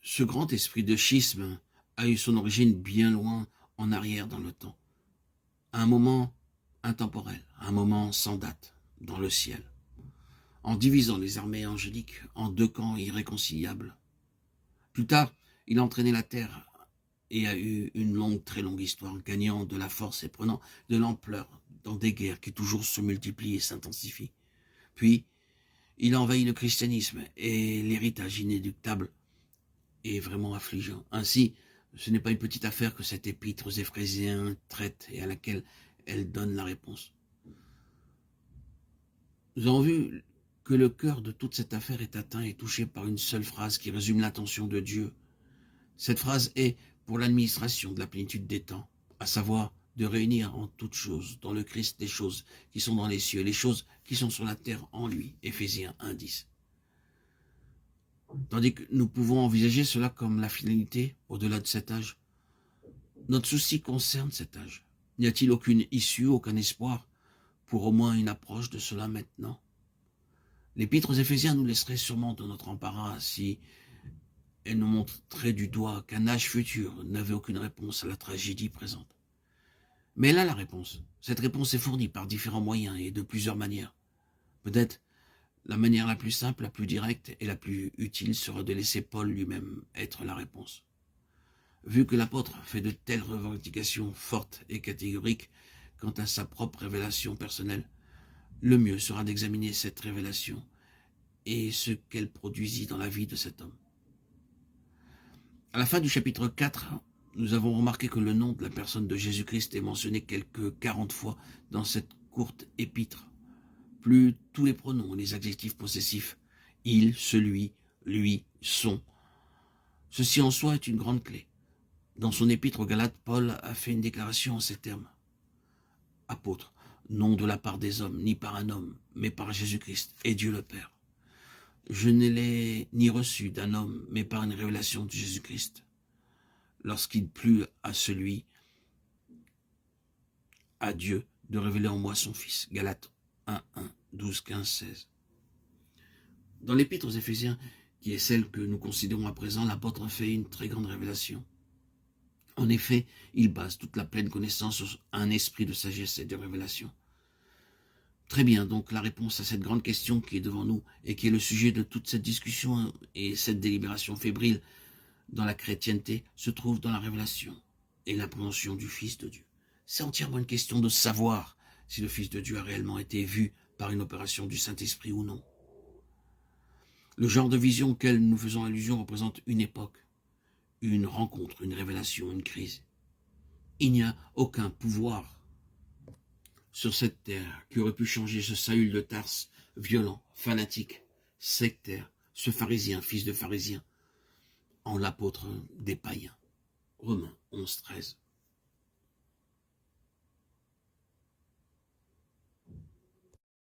Ce grand esprit de schisme a eu son origine bien loin en arrière dans le temps, à un moment intemporel, à un moment sans date, dans le ciel, en divisant les armées angéliques en deux camps irréconciliables. Plus tard, il a entraîné la terre et a eu une longue, très longue histoire, gagnant de la force et prenant de l'ampleur dans des guerres qui toujours se multiplient et s'intensifient. Puis, il a envahi le christianisme et l'héritage inéluctable est vraiment affligeant. Ainsi, ce n'est pas une petite affaire que cette épître aux Éphésiens traite et à laquelle elle donne la réponse. Nous avons vu que le cœur de toute cette affaire est atteint et touché par une seule phrase qui résume l'intention de Dieu. Cette phrase est pour l'administration de la plénitude des temps, à savoir de réunir en toutes choses, dans le Christ, les choses qui sont dans les cieux et les choses qui sont sur la terre en lui. Éphésiens 1:10. Tandis que nous pouvons envisager cela comme la finalité au-delà de cet âge. Notre souci concerne cet âge. N'y a-t-il aucune issue, aucun espoir pour au moins une approche de cela maintenant? L'épître aux Éphésiens nous laisserait sûrement dans notre embarras si elle nous montrait du doigt qu'un âge futur n'avait aucune réponse à la tragédie présente. Mais elle a la réponse. Cette réponse est fournie par différents moyens et de plusieurs manières. Peut-être la manière la plus simple, la plus directe et la plus utile sera de laisser Paul lui-même être la réponse. Vu que l'apôtre fait de telles revendications fortes et catégoriques quant à sa propre révélation personnelle, le mieux sera d'examiner cette révélation et ce qu'elle produisit dans la vie de cet homme. À la fin du chapitre 4, nous avons remarqué que le nom de la personne de Jésus-Christ est mentionné quelques 40 fois dans cette courte épître. Plus tous les pronoms et les adjectifs possessifs, il, celui, lui, son. Ceci en soi est une grande clé. Dans son épître aux Galates, Paul a fait une déclaration en ces termes. Apôtre, non de la part des hommes, ni par un homme, mais par Jésus-Christ et Dieu le Père. Je ne l'ai ni reçu d'un homme, mais par une révélation de Jésus-Christ. Lorsqu'il plut à celui, à Dieu, de révéler en moi son Fils. Galates 1, 12, 15, 16. Dans l'épître aux Éphésiens, qui est celle que nous considérons à présent, l'apôtre fait une très grande révélation. En effet, il base toute la pleine connaissance sur un esprit de sagesse et de révélation. Très bien, donc la réponse à cette grande question qui est devant nous et qui est le sujet de toute cette discussion et cette délibération fébrile dans la chrétienté se trouve dans la révélation et l'appréhension du Fils de Dieu. C'est entièrement une question de savoir si le Fils de Dieu a réellement été vu par une opération du Saint-Esprit ou non. Le genre de vision auquel nous faisons allusion représente une époque, une rencontre, une révélation, une crise. Il n'y a aucun pouvoir sur cette terre qui aurait pu changer ce Saül de Tarse, violent, fanatique, sectaire, ce pharisien, fils de pharisien, en l'apôtre des païens. Romains 11, 13.